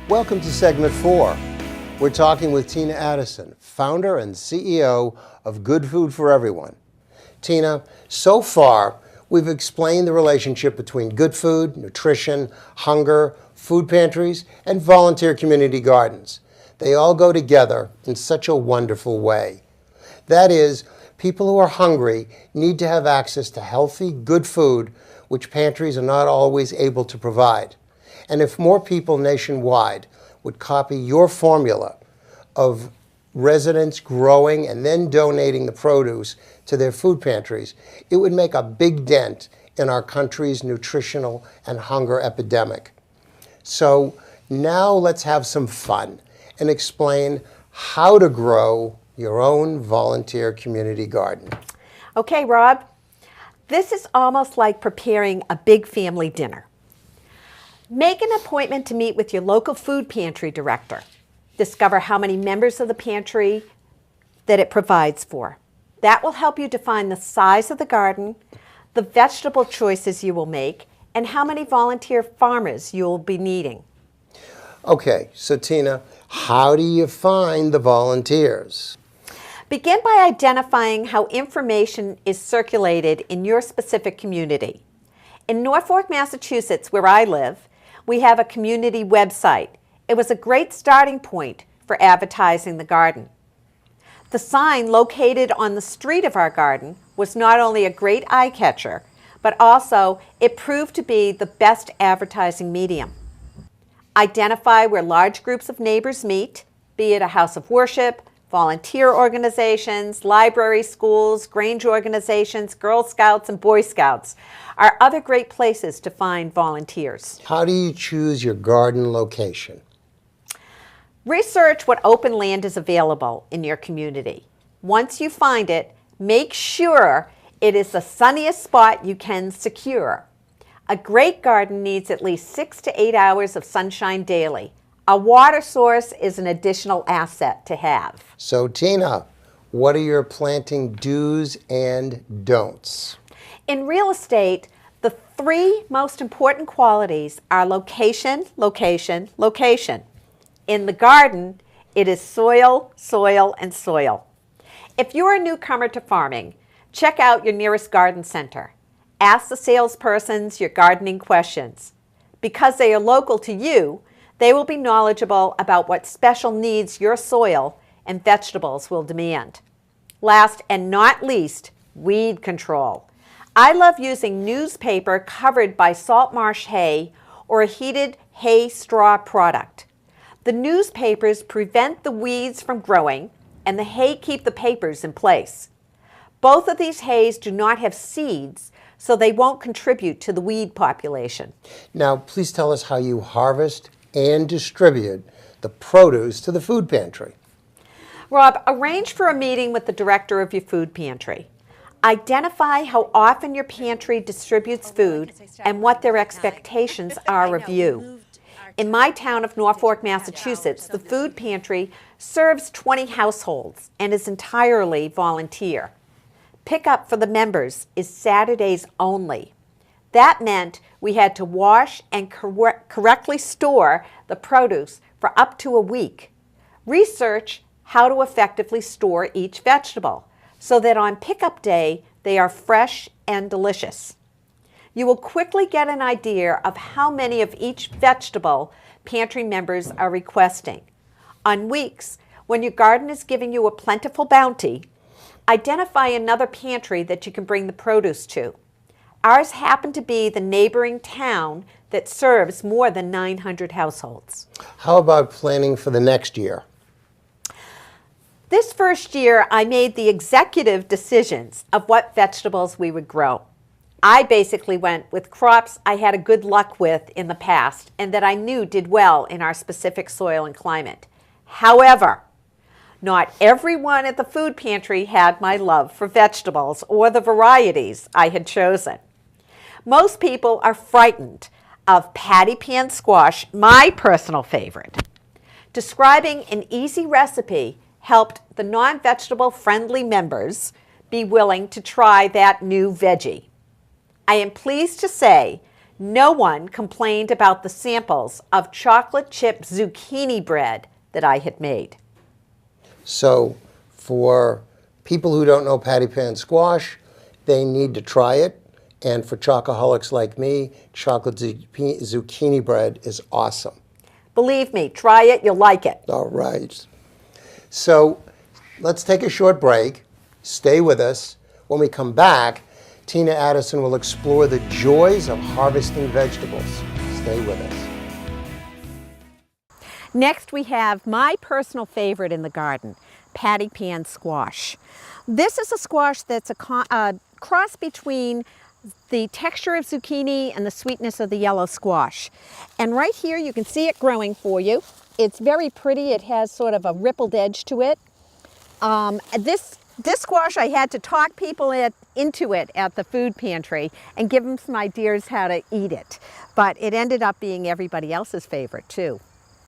Welcome to segment 4. We're talking with Tina Addison, founder and CEO of Good Food for Everyone. Tina, so far we've explained the relationship between good food, nutrition, hunger, food pantries, and volunteer community gardens. They all go together in such a wonderful way. That is, people who are hungry need to have access to healthy, good food, which pantries are not always able to provide. And if more people nationwide would copy your formula of residents growing and then donating the produce to their food pantries, it would make a big dent in our country's nutritional and hunger epidemic. So now let's have some fun and explain how to grow your own volunteer community garden. Okay, Rob, this is almost like preparing a big family dinner. Make an appointment to meet with your local food pantry director. Discover how many members of the pantry that it provides for. That will help you define the size of the garden, the vegetable choices you will make, and how many volunteer farmers you'll be needing. Okay, so Tina, how do you find the volunteers? Begin by identifying how information is circulated in your specific community. In Norfolk, Massachusetts, where I live, we have a community website. It was a great starting point for advertising the garden. The sign located on the street of our garden was not only a great eye catcher, but also it proved to be the best advertising medium. Identify where large groups of neighbors meet, be it a house of worship, volunteer organizations, libraries, schools, Grange organizations, Girl Scouts, and Boy Scouts are other great places to find volunteers. How do you choose your garden location? Research what open land is available in your community. Once you find it, make sure it is the sunniest spot you can secure. A great garden needs at least 6 to 8 hours of sunshine daily. A water source is an additional asset to have. So Tina, what are your planting do's and don'ts? In real estate, the 3 most important qualities are location, location, location. In the garden, it is soil, soil, and soil. If you're a newcomer to farming, check out your nearest garden center. Ask the salespersons your gardening questions. Because they are local to you, they will be knowledgeable about what special needs your soil and vegetables will demand. Last and not least, weed control. I love using newspaper covered by salt marsh hay or a heated hay straw product. The newspapers prevent the weeds from growing and the hay keep the papers in place. Both of these hays do not have seeds, so they won't contribute to the weed population. Now, please tell us how you harvest and distribute the produce to the food pantry. Rob, arrange for a meeting with the director of your food pantry. Identify how often your pantry distributes food and what their expectations are of you. In my town of Norfolk, Massachusetts, the food pantry serves 20 households and is entirely volunteer. Pickup for the members is Saturdays only. That meant we had to wash and correctly store the produce for up to a week. Research how to effectively store each vegetable so that on pickup day they are fresh and delicious. You will quickly get an idea of how many of each vegetable pantry members are requesting. On weeks when your garden is giving you a plentiful bounty, identify another pantry that you can bring the produce to. Ours happened to be the neighboring town that serves more than 900 households. How about planning for the next year? This first year, I made the executive decisions of what vegetables we would grow. I basically went with crops I had a good luck with in the past and that I knew did well in our specific soil and climate. However, not everyone at the food pantry had my love for vegetables or the varieties I had chosen. Most people are frightened of patty pan squash, my personal favorite. Describing an easy recipe helped the non-vegetable friendly members be willing to try that new veggie. I am pleased to say No one complained about the samples of chocolate chip zucchini bread that I had made. So for people who don't know patty pan squash, they need to try it. And for chocoholics like me, chocolate zucchini bread is awesome. Believe me, try it, you'll like it. All right. So let's take a short break. Stay with us. When we come back, Tina Addison will explore the joys of harvesting vegetables. Stay with us. Next, we have my personal favorite in the garden, patty pan squash. This is a squash that's a cross between the texture of zucchini and the sweetness of the yellow squash. And right here you can see it growing for you. It's very pretty. It has sort of a rippled edge to it. This squash, I had to talk people into it at the food pantry and give them some ideas how to eat it. But it ended up being everybody else's favorite too.